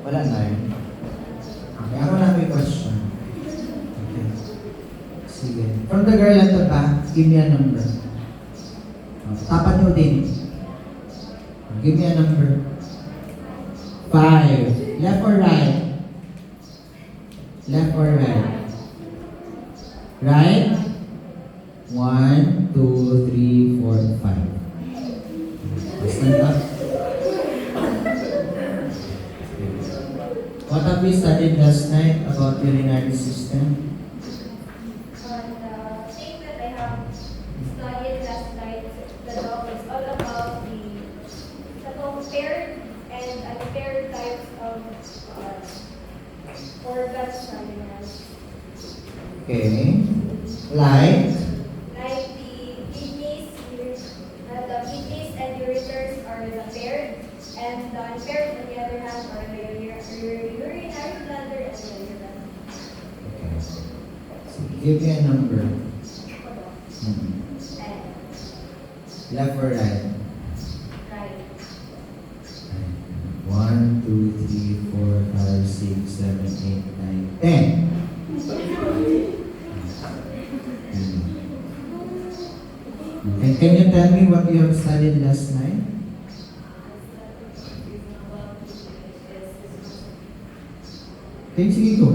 Wala na yun. Okay, ako na may question. Okay. Sige. From the girl at the back, give me a number. Tapat nyo din. Give me a number. 5. Left or right? Left or right? Right? 1, 2, 3, 4, 5. Stand up. What have we studied last night about urinary system? The thing that I have studied last night, the talk is all about the paired and unpaired types of organs terminals. Okay. Like? Like the kidneys and ureters are the paired, and the unpaired, on the other hand, are the urinary bladder and the urine. Okay. So, give me a number. Left or right? Right. 1, 2, 3, 4, 5, 6, 7, 8, 9, 10. And can you tell me what you have studied last night? Okay, sige go.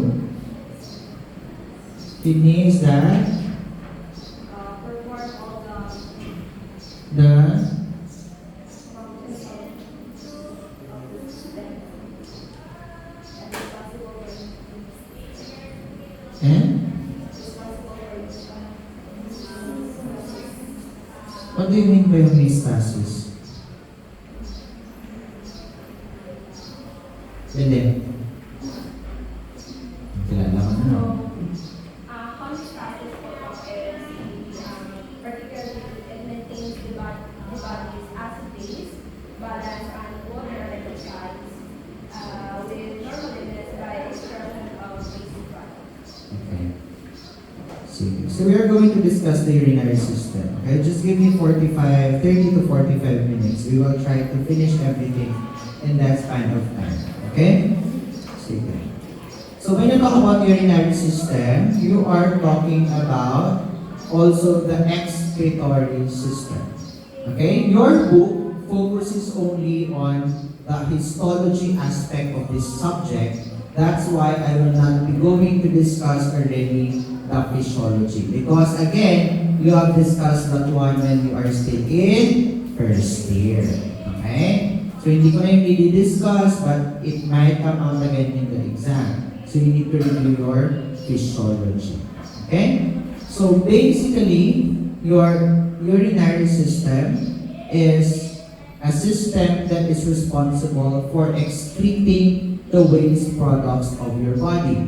Kidney is that? Perform all The and? What do you mean by homeostasis? Belen. Kilala ka na. homeostasis is particularly it maintains the body's acid base, balance, and water electrolytes with normalness by extraction of basic products. Okay. So we are going to discuss the urinary system. Okay, just give me 30 to 45 minutes. We will try to finish everything in that span of time. Okay? Sige. So when you talk about urinary system, you are talking about also the excretory system. Okay? Your book focuses only on the histology aspect of this subject. That's why I will not be going to discuss already the physiology. Because again, you have discussed that one when you are still in first year. Okay? So hindi ko na yung i-discuss, but it might come out again in the exam. So you need to review your physiology. Okay? So basically, your urinary system is a system that is responsible for excreting the waste products of your body.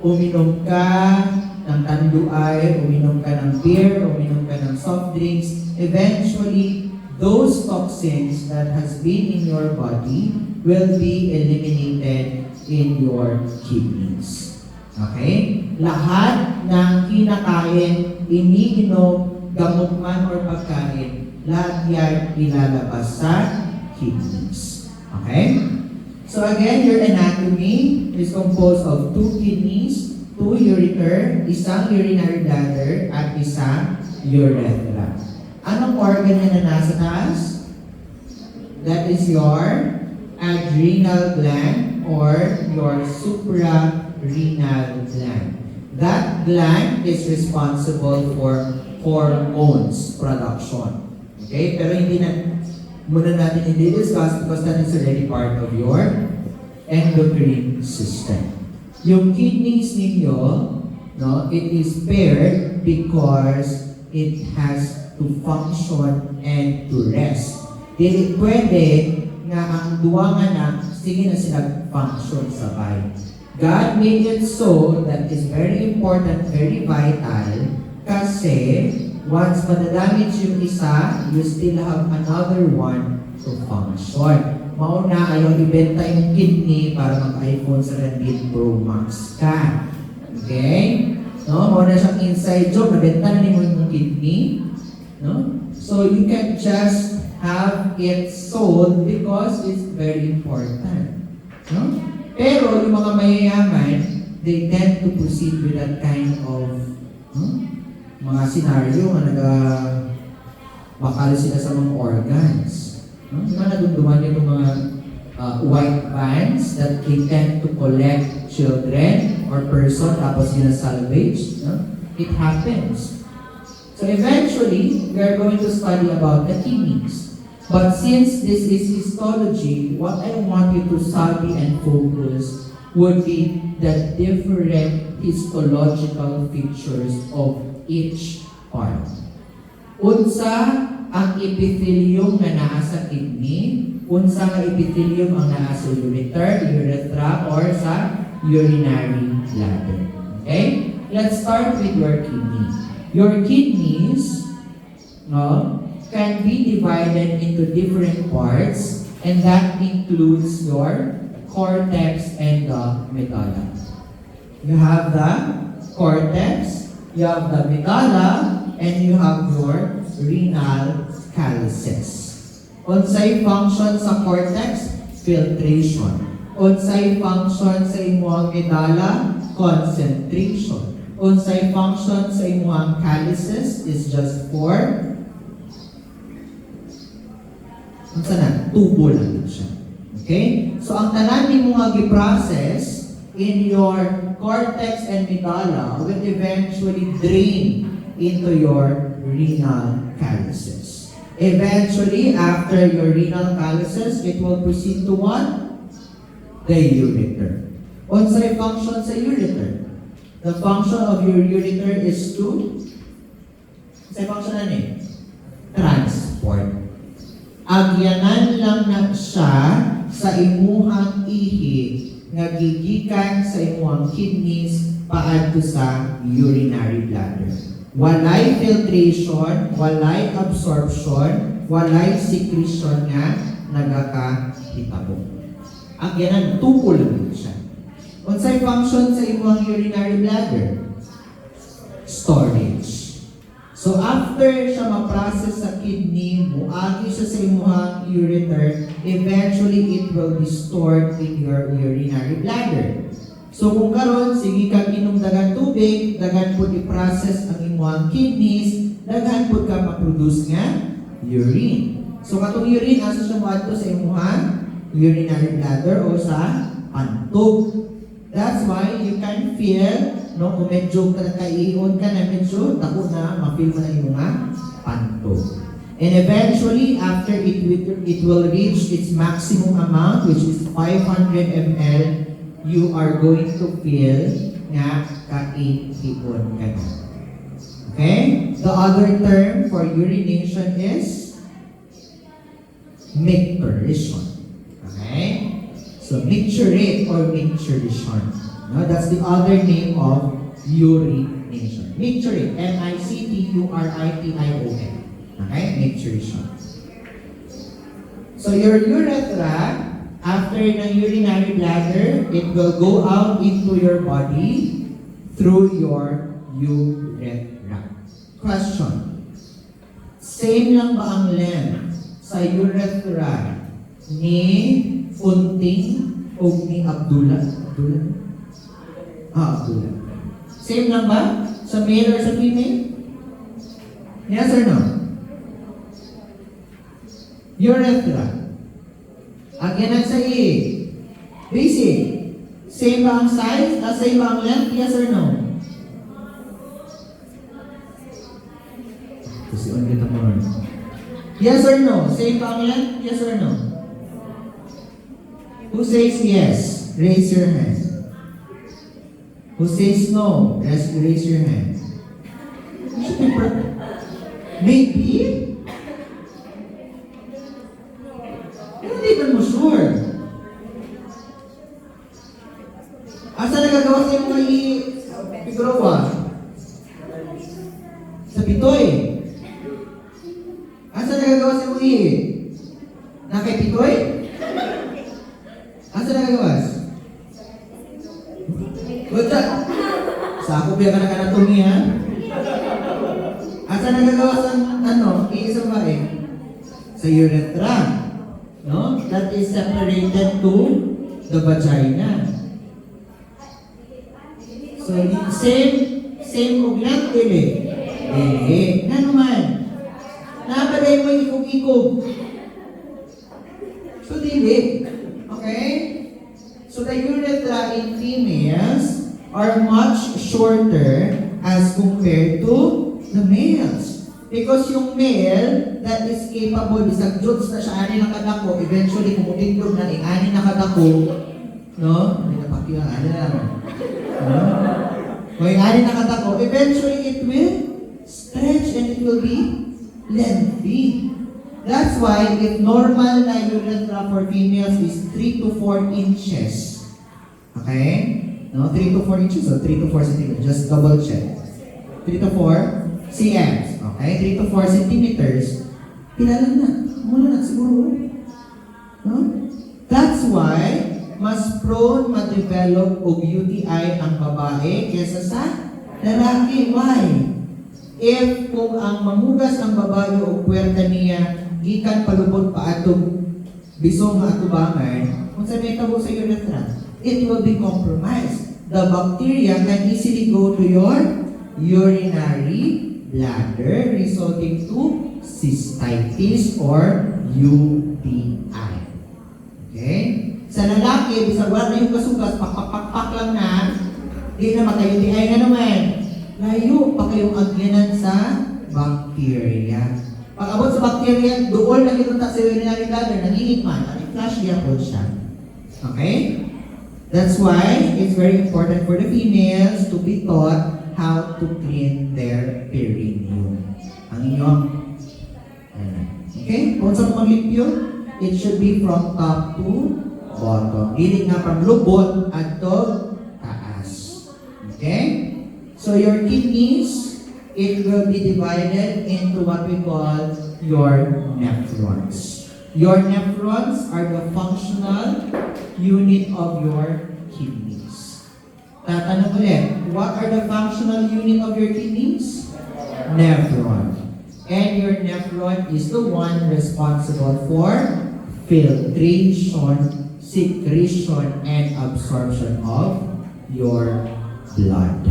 Uminom ka ng tanduay, uminom ka ng beer, uminom ka ng soft drinks, eventually, those toxins that has been in your body will be eliminated in your kidneys. Okay? Lahat ng kinakain, iniinom, gamot man or pagkain, lahat yan ilalabas sa kidneys. Okay? So again, your anatomy is composed of 2 kidneys, 2 ureter, isang urinary bladder, at isang urethra. Anong organ na nasa taas? That is your adrenal gland or your suprarenal gland. That gland is responsible for hormones production. Okay? Pero hindi na muna natin i-discuss because that is already part of your endocrine system. Yung kidneys ninyo, no, it is paired because it has to function and to rest. Dili pwede nga ang duwa nga na, sige na sila function sabay. God made it so that is very important, very vital, kasi once madadamage yung isa, you still have another one to function. Mauna, ayaw ibenta yung kidney para mag-iPhone 17 Pro Max ka. Okay? No? Mauna siyang inside joke, nabenta na mo yung kidney. No? So you can just have it sold because it's very important. No? Pero yung mga mayayaman, they tend to proceed with that kind of mga scenario na bakal sila sa mga organs. Di ba nadunduman yung mga white vans that they tend to collect children or person tapos salvage? It happens. So eventually, we are going to study about the kidneys. But since this is histology, what I want you to study and focus would be the different histological features of each part. Unsa ang epithelium na naa sa kidney, unsa nga epithelium ang naa sa urethra, or sa urinary bladder. Okay? Let's start with your kidney. Your kidneys, can be divided into different parts, and that includes your cortex and the medulla. You have the cortex, you have the medulla, and you have your renal calyces. Unsay function sa cortex? Filtration. Unsay function sa imong medulla? Concentration. Unsay function sa imong calyces is just for tubo lang siya. Okay? So, ang tanan ni mo nga gi-process in your cortex and medulla will eventually drain into your renal calyces. Eventually, after your renal calyces, it will proceed to what? The ureter. Unsay function sa ureter? The function of your ureter is to unsay function na ni? Transport. Agyanan lang na siya sa imuhang ihi nga gigikan sa imuhang kidneys paadto sa urinary bladder. Walay filtration, walay absorption, walay secretion nga nagakahitabo. Agyanan tuko lang siya. Unsay function sa imuhang urinary bladder? Storage. So after siya ma-process sa kidney, muagi siya sa imuhang ureter, eventually it will be stored in your urinary bladder. So kung karon sige kang inom dagan tubig, dagan pud i-process ang imuhang kidneys, daghan pud ka ma-produce nga urine. So katong urine asa siya moadto sa imuhang urinary bladder o sa pantog. That's why you can feel kung medyo kaiihon ka na medyo, tako na, ma-feel mo na yung mga pantog. And eventually, after it will reach its maximum amount, which is 500 ml, you are going to feel nga kaihon ka na. Okay? The other term for urination is micturition. Okay? So, micturate or micturition. No, that's the other name of urination. Micturate. M-I-C-T-U-R-I-T-I-O-N. Okay? Micturition. So your urethra, after the urinary bladder, it will go out into your body through your urethra. Question. Same lang ba ang length sa urethra ni Unting o ni Abdullah? Abdullah. Same lang ba? Sa male or sa female? Yes or no? Urethra. Again sa E. Basic. Same ba ang size? Same ba ang length? Yes or no? Kasi kita mo rin. Yes or no? Same ba ang length? Yes or no? Who says yes? Raise your hand. Who says no? Raise your hand. Maybe? Hindi ba mo sure? Asa nagagawa sa mga ipigrowa? Sa pitoy. Asa nagagawa sa mga na kay pitoy? Asa nagagawa? Wala. Sa ako biya ka ng anatomy, ha? Asa nagagawa sa iisa ba Sa urethra. No? That is separated to the vagina. So, same og lang, dili. Dili. Nga naman. Napaday mo ikog-ikog. So, dili. Okay? So, the urethra in females are much shorter as compared to the males. Because yung male that is capable, isang jutes na siya, ani nakadako, eventually kumutindog na ani nakadako, no? Hindi na pakilang, ani na naman. No? Kung yung ani nakadako, eventually it will stretch and it will be lengthy. That's why if normal na urethra for females is 3 to 4 inches. Okay? No, 3 to 4 inches or 3 to 4 centimeters. Just double check. 3 to 4 cms. Okay? 3 to 4 centimeters. Kilala na. Mula na siguro. No? That's why mas prone ma-develop og UTI ang babae kesa sa lalaki. Why? If kung ang mamugas ang babae o puwerta niya, gikan palubot pa atong bisong nga atubangan, kung sa may tabo sa urethra, it will be compromised. The bacteria can easily go to your urinary bladder, resulting to cystitis or UTI. Okay? Sa lalaki, bisag wala na yung kasugas, pak lang na, di na maka-UTI nga naman. Layo pa kayong agyanan sa bacteria. Pag abot sa bacteria, doon na kinunta sa urinary bladder, nanginit man, flash niya po siya. Okay? That's why it's very important for the females to be taught how to clean their perineum. Ang inyong, okay? Kung saan maglipyo, it should be from top to bottom. Dili nga from lubot at to taas. Okay? So your kidneys, it will be divided into what we call your nephrons. Your nephrons are the functional unit of your kidneys. Tatanong ulit, what are the functional unit of your kidneys? Nephron. And your nephron is the one responsible for filtration, secretion, and absorption of your blood.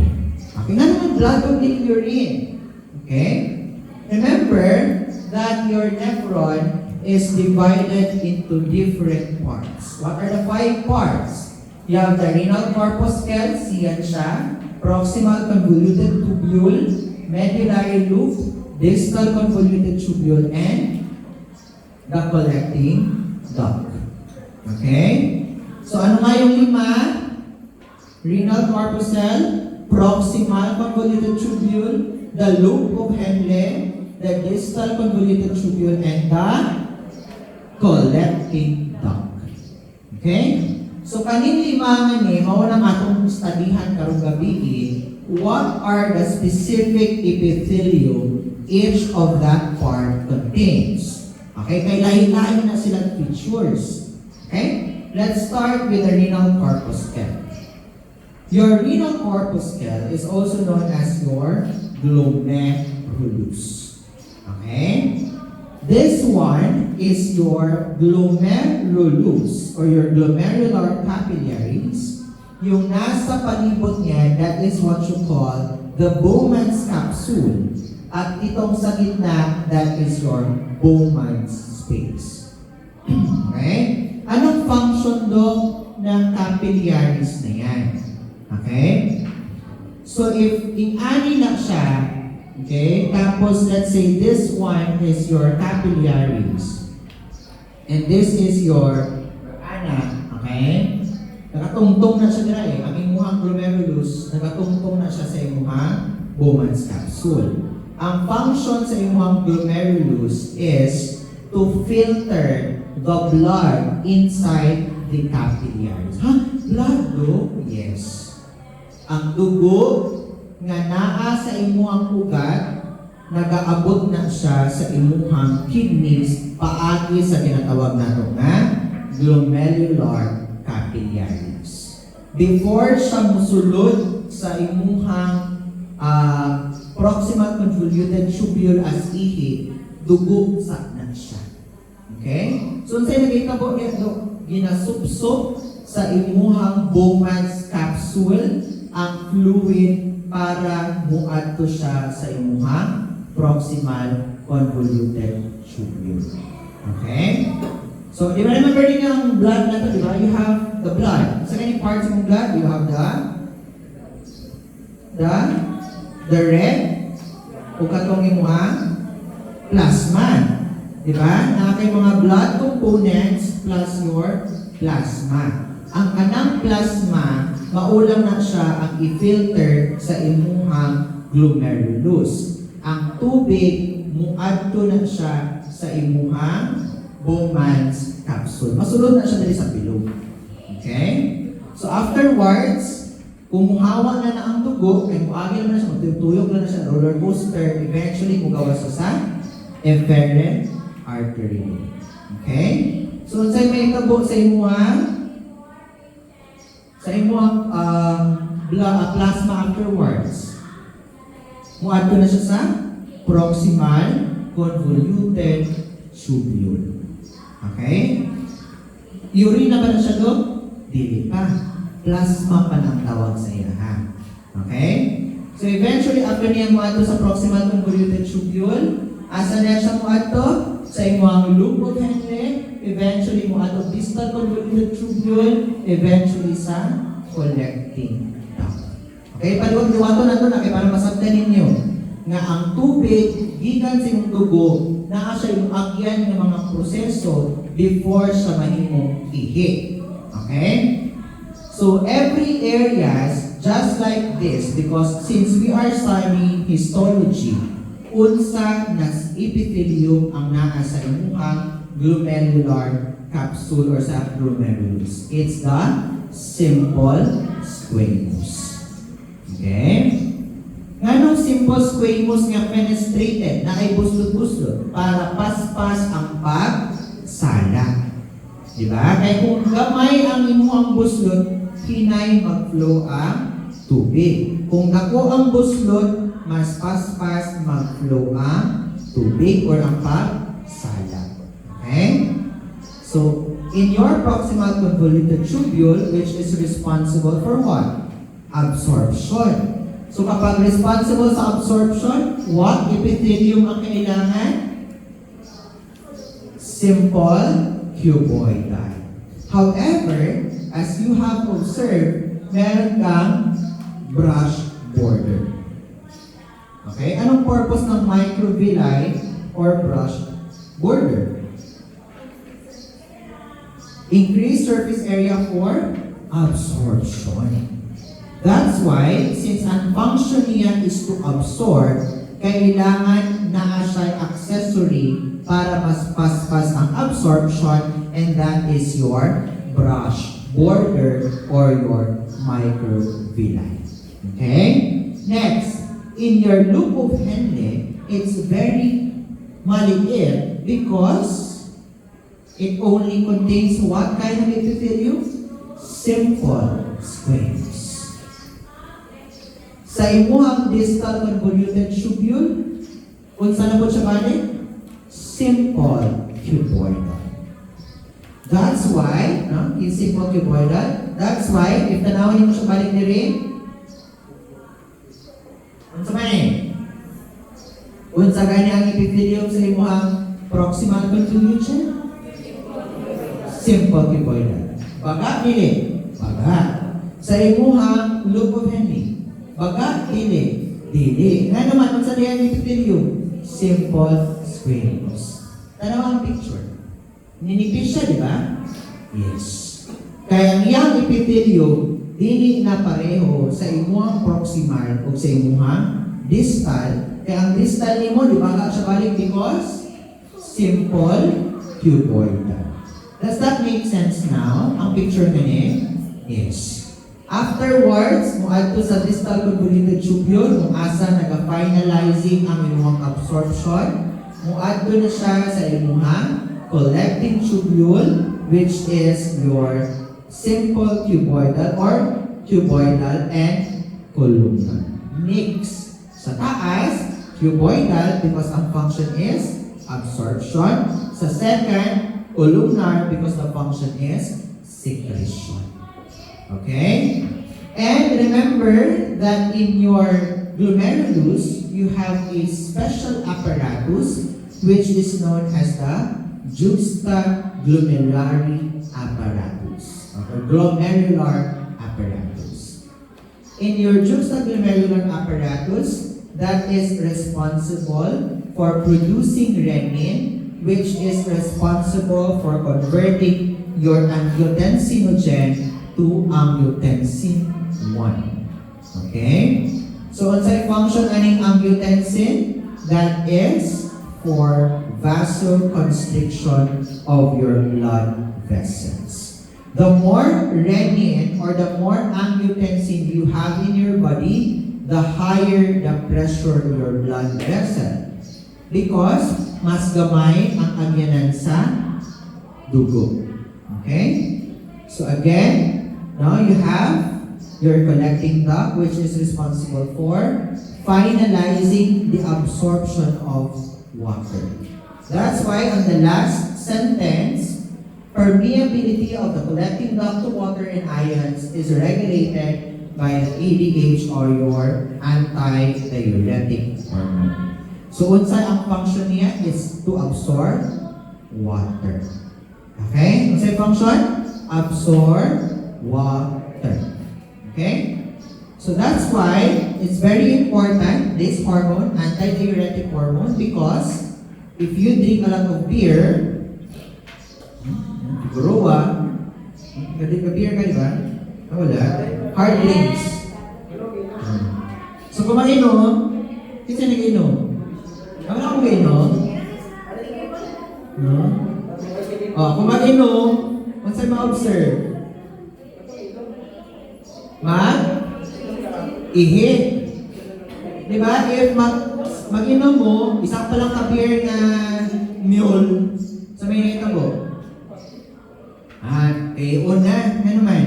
Okay, nga naman blood of the urine. Okay? Remember that your nephron is divided into different parts. What are the 5 parts? You have the renal corpuscle, siyan siya, proximal convoluted tubule, medullary loop, distal convoluted tubule, and the collecting duct. Okay? So ano nga yung 5? Renal corpuscle, proximal convoluted tubule, the loop of Henle, the distal convoluted tubule, and the collecting duct. Okay? So kanin 5 ni mao nang atong studyhan karong gabi, what are the specific epithelium each of that part contains. Okay? Kay lahi-lahi na silang features. Okay? Let's start with the renal corpuscle. Your renal corpuscle is also known as your glomerulus. Okay? This one is your glomerulus or your glomerular capillaries. Yung nasa palibot niya, that is what you call the Bowman's capsule. At itong sa gitna, that is your Bowman's space. Okay? Anong function do ng capillaries na yan? Okay? So if in-ani na siya, okay, tapos let's say this one is your capillaries and this is your ana, okay? Nakatungtong na siya dira ang imuhang glomerulus, nakatungtong na siya sa imuhang Bowman's capsule. Ang function sa imuhang glomerulus is to filter the blood inside the capillaries. Blood do? Yes. Ang dugo nga naa sa imuhang ugat, nagaabot na siya sa imuhang kidneys paagi sa tinatawag nato nga glomerular capillaries. Before siya musulod sa imuhang proximal convoluted tubule as ihi, dugo sa na siya. Okay? So, unsay nakita po ito, ginasubsob sa sa imuhang Bowman's capsule ang fluid para muadto siya sa imuhang proximal convoluted tubule. Okay? So, di ba remember din yung blood na to, di ba? You have the blood. Sa kanyang parts ng blood, you have the red, o katong imuhang plasma. Di ba? Na kay mga blood components plus your plasma. Ang kanang plasma, maulang na siya ang i-filter sa imuhang glomerulus. Ang tubig, muadto na siya sa imuhang Bowman's capsule. Masulod na siya dali sa bilog. Okay? So afterwards, kung muhawa na ang dugo, ay muagil na siya, magtuyog na siya, roller coaster, eventually mugawas sa efferent artery. Okay? So unsay may tabo sa imuhang plasma afterwards. Muadto na siya sa proximal convoluted tubule. Okay? Urine na ba na siya doon? Dili pa. Plasma pa ng tawag sa iya. Okay? So eventually, after niya muadto sa proximal convoluted tubule, asa na siya muadto? Sa imong loop of Henle, eventually muadto distal convoluted tubule, eventually sa collecting duct. Okay? Paliwag-liwato na ito na kaya para masabtan ninyo nga ang tubig, gikan sa imong dugo, naa siya yung agyan ng mga proseso before siya mahimong ihi. Okay? So every areas, just like this, because since we are studying histology, unsa nas epithelium ang naa sa imuhang glomerular capsule or sa glomerulus. It's the simple squamous. Okay? Nganong simple squamous nga fenestrated na ay buslot-buslot para paspas ang pagsala. Diba? Kaya kung gamay ang imuhang buslot, hinay mag-flow ang tubig. Kung dako ang buslot, mas paspas mag-flow ang tubig or ang pagsala. Okay? So, in your proximal convoluted tubule, which is responsible for what? Absorption. So kapag responsible sa absorption, what epithelium ang kailangan? Simple cuboidal. However, as you have observed, meron kang brush border. Okay? Anong purpose ng microvilli or brush border? Increase surface area for absorption. That's why, since ang function niya is to absorb, kailangan na siya accessory para mas paspas ang absorption, and that is your brush border or your microvilli. Okay? Next, in your loop of Henle, it's very maliit because it only contains what kind of epithelium? Simple squamous. Sa imuhang distal convoluted tubule, unsa na po siya balik? Simple cuboidal. That's why, no? In simple cuboidal, that's why, if tanawin mo siya balik diri, unsa man eh? Unsa gani ang epithelium sa imuhang proximal convolution? Simple cuboidal. Baga, dili? Baga. Sa imuhang loop of Henle, baga, dili. Dili. Nga naman, unsa diyan epithelium? Simple squamous. Tanaw ang picture. Ninipis siya, di ba? Yes. Kaya ang iyang epithelium, dili na pareho sa imuhang proximal o sa imuhang distal. Kaya ang distal nimo, di ba ka siya balik because simple cuboidal. Does that make sense now? Ang picture gani? Yes. Afterwards, muadto sa distal convoluted tubule, kung asa naga-finalizing ang imuhang absorption, muadto na siya sa imuhang collecting tubule, which is your simple cuboidal or cuboidal and columnar. Mix. Sa taas, cuboidal because ang function is absorption. Sa second, columnar because the function is secretion. Okay? And remember that in your glomerulus, you have a special apparatus which is known as the juxtaglomerulary apparatus or glomerular apparatus. In your juxtaglomerular apparatus, that is responsible for producing renin, which is responsible for converting your angiotensinogen to angiotensin 1. Okay? So, unsay function aning angiotensin? That is for vasoconstriction of your blood vessels. The more renin or the more angiotensin you have in your body, the higher the pressure of your blood vessel. Because mas gamay ang agyanan sa dugo. Okay? So again, now you have your collecting duct, which is responsible for finalizing the absorption of water. That's why on the last sentence, permeability of the collecting duct to water and ions is regulated by the ADH or your antidiuretic hormone. So unsay ang function niya is to absorb water. Okay? Unsay function? Absorb water. Okay? So that's why it's very important, this hormone, antidiuretic hormone, because if you drink a lot of beer, siguro galing ka beer ka, di ba? Wala. Hard drinks. So kung mag-inom, kasi nag-inom. Ano ako mag-inom? No? Kung mag-inom, kung sa'yo ma-observe? Ihi. Di ba? If mag-inom mo, isa pa lang ka-beer na mule, sa may nakita mo. Una, ano man?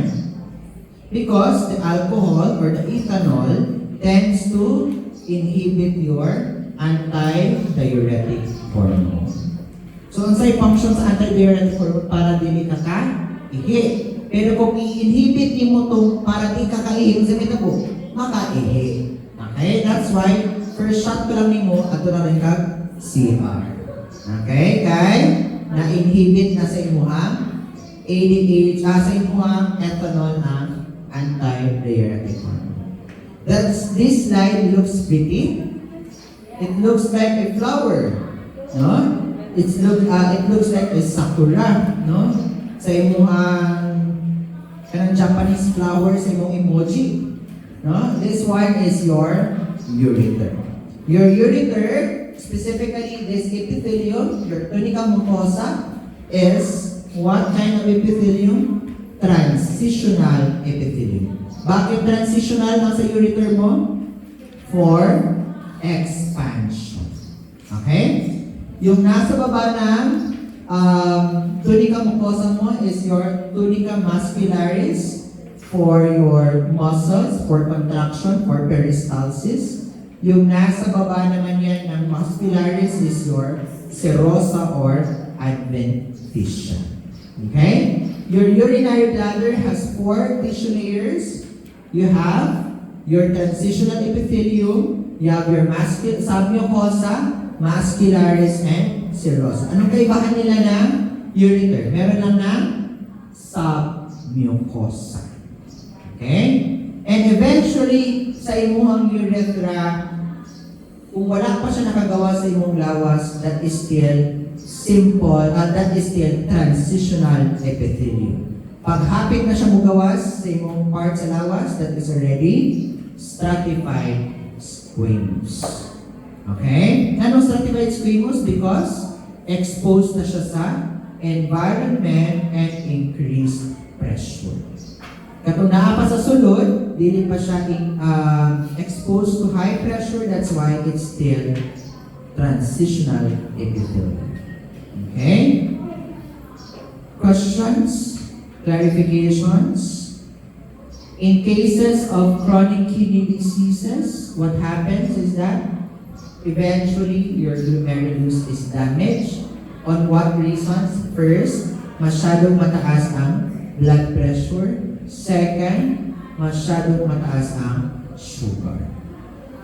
Because the alcohol or the ethanol tends to inhibit your antidiuretic hormone. So, unsay function sa antidiuretic hormone para dili ka ka-ihi. Pero kung i-inhibit mo to para di ka ka-ihi, sabi na po, maka-ihi. Okay? That's why, first shot ko lang nimo at na rin kag CR. Okay? Kay, na-inhibit na sa imuhang ADH, sa imuhang ethanol ang antidiuretic hormone. This slide looks pretty. It looks like a flower, no? It looks like a sakura, no? Sa imuhang kanang Japanese flower sa imong emoji, no? This one is your ureter. Your ureter, specifically this epithelium, your tunica mucosa, is what kind of epithelium? Transitional epithelium. Bakit transitional na sa ureter mo? For expansion. Okay? Yung nasa baba ng tunica mucosa mo is your tunica muscularis for your muscles, for contraction, for peristalsis. Yung nasa baba naman yan ng muscularis is your serosa or adventitia. Okay? Your urinary bladder has 4 tissue layers. You have your transitional epithelium, you have your submucosa, muscularis, and serosa. Anong kaibahan nila ng ureter? Meron lang ng submucosa. Okay? And eventually, sa imuhang urethra, kung wala pa siya nakagawa sa imong lawas, that is still that is still transitional epithelium. Paghapit na siya mugawas sa imong part sa lawas, that is already stratified squamous. Okay? Anong stratified squamous? Because exposed na siya sa environment and increased pressure. Katong naa pa sa sulod, dili pa siya exposed to high pressure, that's why it's still transitional epithelium. Okay? Questions? Clarifications? In cases of chronic kidney diseases, what happens is that eventually your glomerulus is damaged. On what reasons? First, masyadong mataas ang blood pressure. Second, masyadong mataas ang sugar.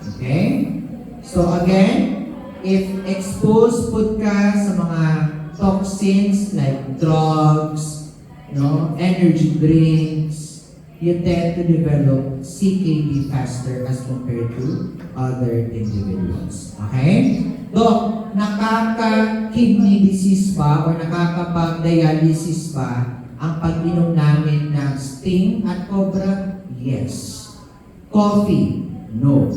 Okay? So again, if exposed food ka sa mga toxins like drugs, energy drinks, you tend to develop CKD faster as compared to other individuals. Okay? Dok, nakaka-kidney disease ba o nakakapag-dialysis ba ang pag-inom namin ng Sting at Cobra? Yes. Coffee? No.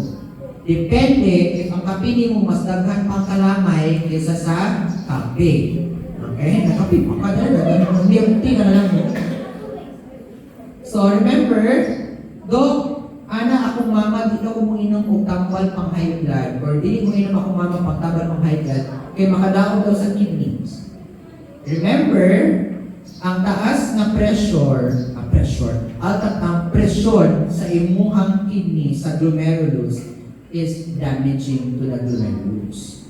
Depende if ang kape mo mas daghan pang kalamay kaysa sa kape. Okay? Nakape pa ka na. Hindi ka na lang. So remember, Dok, ana akong mama, di na ko mo inom og tambal pang high blood or di mo inom akong mama pang tambal pang high blood kay makadaog daw sa kidneys. Remember, ang taas na pressure, ang presyon sa imuhang kidney sa glomerulus is damaging to the glomerulus.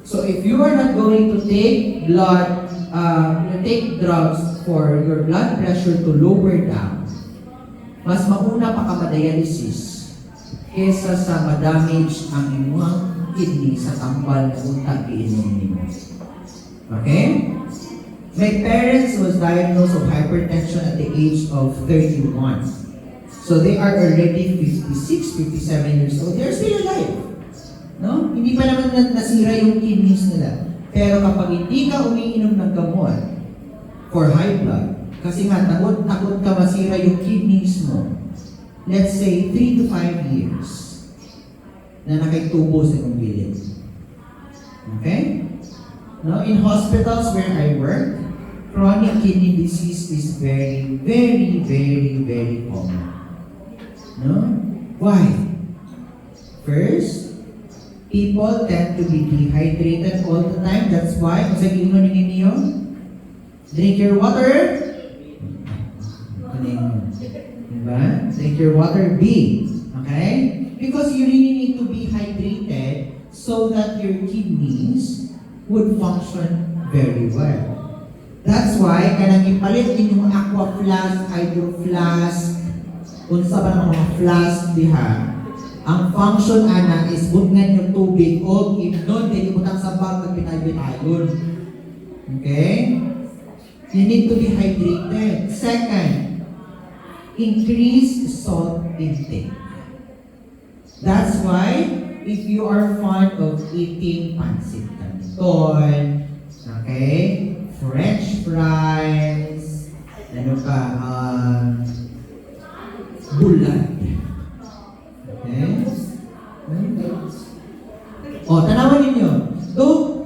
So if you are not going to take take drugs for your blood pressure to lower down, mas mauna pa ka ma-dialysis kesa sa ma-damage ang imuhang kidney sa tambal na untag iinom nimo. Okay? My parents was diagnosed of hypertension at the age of 31. So they are already 56, 57 years old. They're still alive. No? Hindi pa naman nasira yung kidneys nila. Pero kapag hindi ka umiinom ng gamot for high blood, kasi nga, takot ka masira yung kidneys mo. Let's say, 3 to 5 years na nakitubo sa iyong gilid. Okay? No? In hospitals where I work, chronic kidney disease is very, very, very, very common. No? Why? First, people tend to be dehydrated all the time. That's why, kung sa giingon ninyo, drink your water. Diba? Drink your water, B. Okay? Because you really need to be hydrated so that your kidneys would function very well. That's why, kanang ipalit din yung aqua flask, hydro flask, unsa ba ng mga flask diha, ang function ana is bungan yung tubig o ibnon, hindi butang sa bag, magpitay-bitayon. Okay? You need to be hydrated. Second, increase salt intake. That's why, if you are fond of eating pancit canton, okay, French fries, bulan. Okay? O, tanawan ninyo. Though,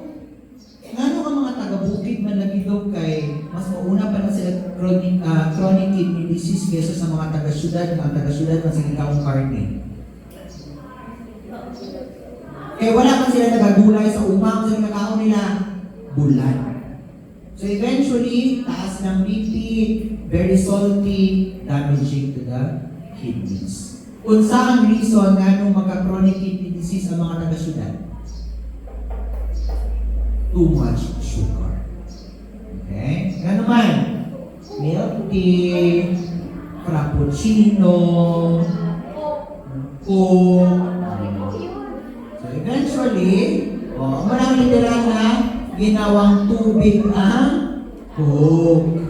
ngano ka mga taga-bukid man lagi daw kay mas mauna pa na sila chronic kidney disease kaysa sa mga taga-syudad, man sa gitawang karne. Kaya wala pa sila nagagulay sa umang, sa nagkakaon nila, bulan. So eventually, taas ng BP, very salty, damaging to the kidneys. Unsa ang reason nga nung magka-chronic kidney disease ang mga taga-syudad? Too much sugar. Okay? Nga naman, milk tea, frappuccino, Coke. So eventually, marami literal na ginawang tubig ang Coke.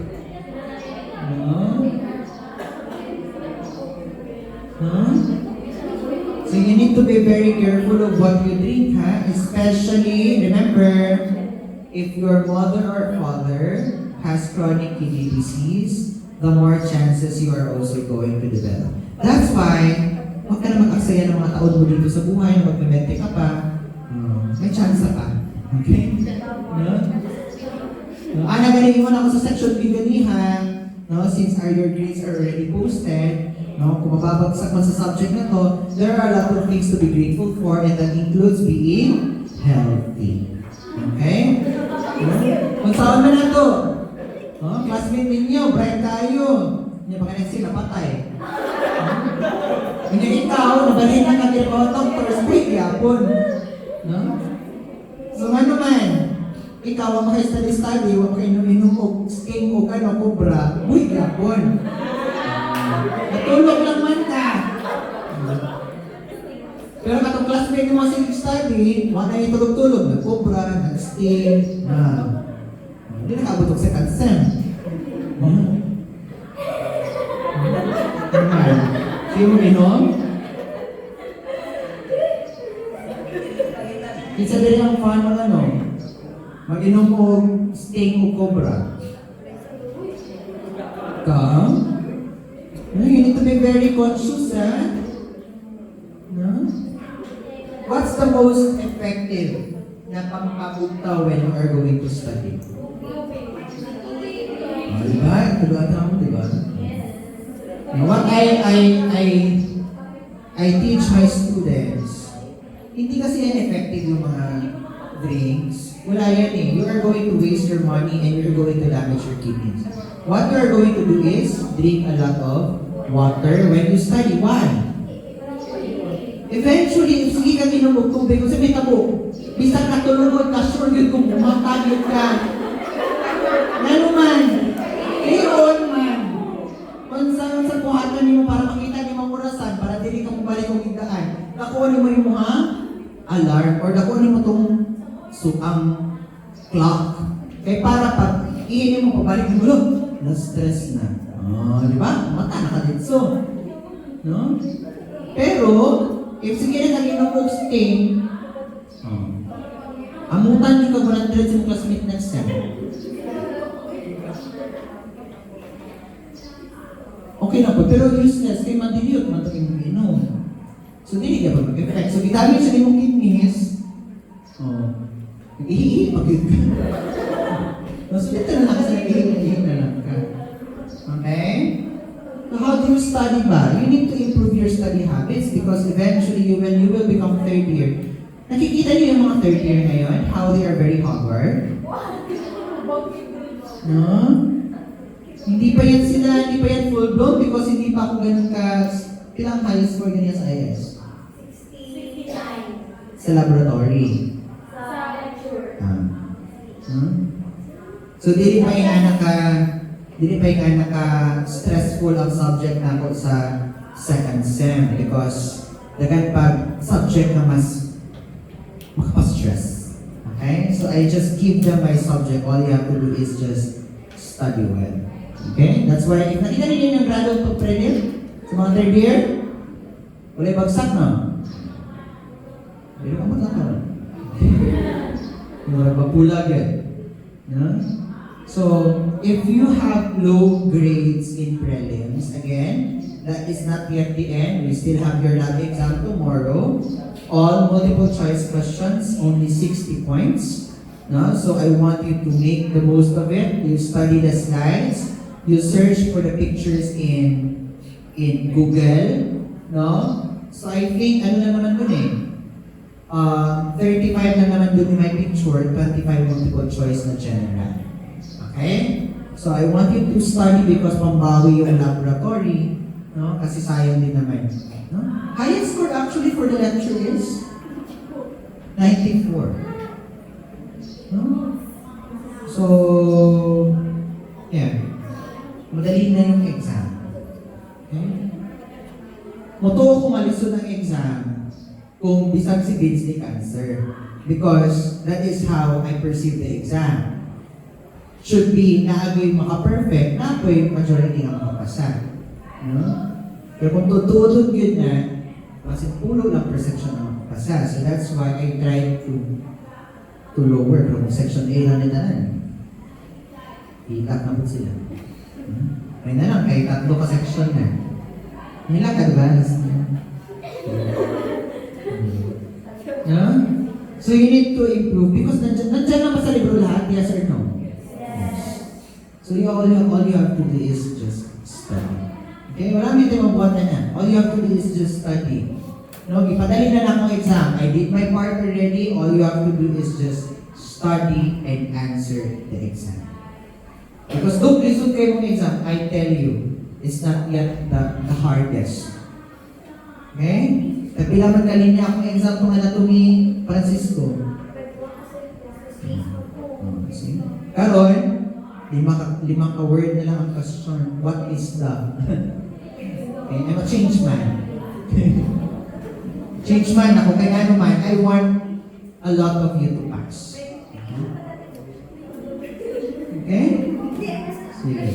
So you need to be very careful of what you drink, ha? Especially, remember, if your mother or father has chronic kidney disease, the more chances you are also going to develop. That's why, huwag ka na mag-aksaya ng mga taon mo dito sa buhay, na magme-mente ka pa, may chance ka. Okay? Nagaling mo na ako sa section biganihan, since your grades are already posted, kung mababagsak man sa subject na to, there are a lot of things to be grateful for, and that includes being healthy. Okay? Magsaon mo na to. Classmate ninyo, bright tayo. Hindi ba ka sila patay? Hindi ikaw, nabalhin na kami mga doctors, break yapon. So ano man, ikaw ang maka-study, huwag kayo inom o sking o cobra, break yapon. expect ng mga self-study, wala yung tulog-tulog, nag-cobra, nag-stay, na hindi nakabot sa second sem. Sino inom? Isa din ang fun ng ano, mag-inom o steak o cobra. Come. No, you need to be very conscious, No? What's the most effective na pampabugtaw when you are going to study? Diba? Diba? What I teach my students, hindi kasi yan effective yung mga drinks. Wala yan eh. You are going to waste your money and you're going to damage your kidneys. What you are going to do is drink a lot of water when you study. Why? Eventually, sige ka tinumog tubig, kung sabi tabo, bisang katulunod ka, sure yun kung umatagit ka. Ano man, mayroon man. Kung saan sa buhatan mo para makita ni mong orasan, para dili ka mabalik kong higdaan, nakuha mo yung mga alarm, or nakuha mo itong ang clock. Kaya para pag iinin mo pabalik mo, na-stress na. Di ba? Mata nakaditso. No? Pero, if sige na nag-inom mo stain, amutan yung ka-100 yung classmate next time. Okay na po, pero useless, kay madiliyot, matagin mo inom. So, hindi ka pa mag-effect. So, gitamit siya mong kidneys, nag-ihi, pag-ihi ka. So, dito na lang kasi nag-ihi na lang ka. Okay? So how do you study ba? You need to improve your study habits because eventually when you will become third year, nakikita niyo yung mga third year ngayon, how they are very hard. No? Hindi pa yan full blown because hindi pa ako ganun ilang highest score ganyan sa IS? 69. Sa laboratory. Sa lecture. So dili pa yung naka-stressful ang subject na ako sa second sem because dagan pag subject na mas makapa-stress. Okay? So I just give them my subject. All you have to do is just study well. Okay? That's why, if nakita niyo yung grado of prelim sa mga third year, wala bagsak na. Pero kamot lang ka. Wala papulag yan. So, if you have low grades in prelims, again, that is not yet the end. We still have your lab exam tomorrow. All multiple choice questions, only 60 points. No? So I want you to make the most of it. You study the slides. You search for the pictures in Google. No? So I think, ano na naman dun eh? 35 na naman dun may picture, 25 multiple choice na general. Okay? So I want you to study because pambawi yung laboratory, no? Kasi sayang din naman. No? Highest score actually for the lecture is 94. No? So, yeah. Madali na yung exam. Okay? Moto ko malisod ng exam kung bisag si Vince ni cancer. Because that is how I perceive the exam. Should be naagoy maka-perfect, naagoy majority nga makapasa. No? Pero kung tutulog yun na, kasi pulo lang perception na makapasa. So that's why I try to lower. Pero kung section A lang nila na, itak na po sila. May na lang, kahit tatlo ka section na. Nila ka, diba? No? So you need to improve because nandyan naman sa libro lahat, yes or no? So all you have to do is just study. Okay, marami tayong mabuhat na yan. All you have to do is just study. No, ipadali na lang ang exam. I did my part already. All you have to do is just study and answer the exam. Because kung lisod kayo mong exam, I tell you, it's not yet the hardest. Okay? Kapila man kalinya akong exam kung anatomy, Francisco. See? Karon, limang ka-word na lang ang question. What is the? Okay, I'm a change man. Change man ako, kaya ano man, I want a lot of you to pass. Okay? Sige.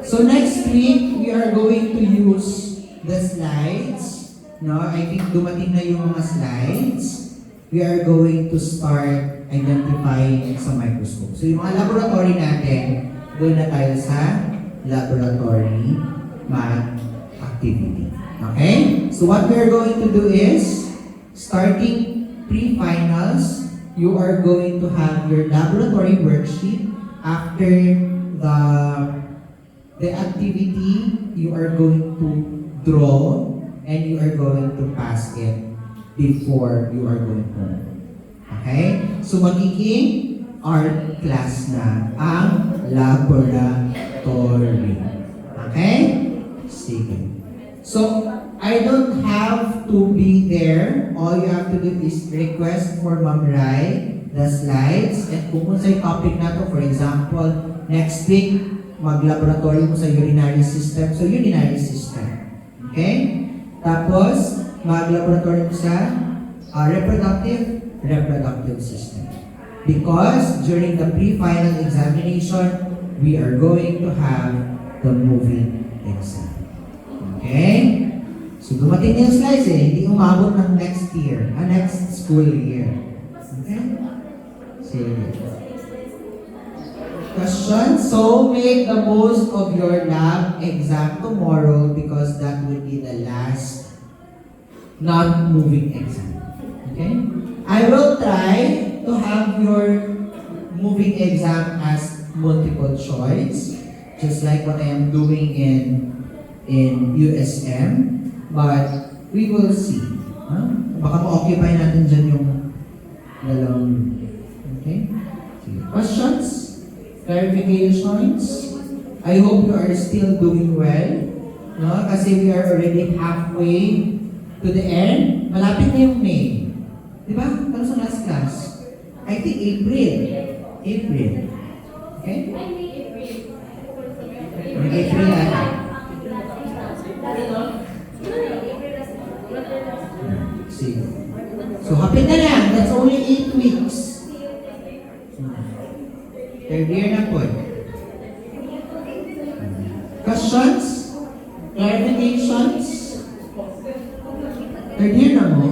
So next week, we are going to use the slides. No, I think dumating na yung mga slides. We are going to start identifying sa microscope. So yung mga laboratory natin, doon na tayo sa laboratory math activity. Okay? So what we are going to do is, starting pre-finals, you are going to have your laboratory worksheet. After the activity, you are going to draw and you are going to pass it before you are going home. Okay? So magiging art class na ang laboratory. Okay? Sige. So, I don't have to be there. All you have to do is request for Ma'am Rai the slides and kung sa topic na to, for example, next week, mag-laboratory mo sa urinary system. So, urinary system. Okay? Tapos, mag-laboratory mo sa reproductive system. Because during the pre-final examination, we are going to have the moving exam. Okay? So, dumating na yung slides hindi umabot ng next year, next school year. Okay? Sige. Question. So, make the most of your lab exam tomorrow because that will be the last non-moving exam. Okay? I will try to have your moving exam as multiple choice, just like what I am doing in USM, but we will see. Baka ma-occupy natin dyan yung dalawang. Okay? Sige. Questions? Clarifications? I hope you are still doing well. No? Kasi we are already halfway to the end. Malapit na yung May. Di ba? Ano sa last class? I think April. April. Okay? April na. Sige. So, hapit na lang. That's only 8 weeks. Third year na po. Questions? Clarifications? Third year na mo?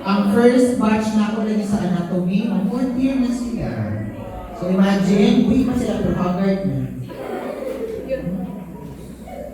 Ang first batch na ako lagi sa anatomy, ang fourth year na sila. So imagine, hindi pa sila pero haggard na.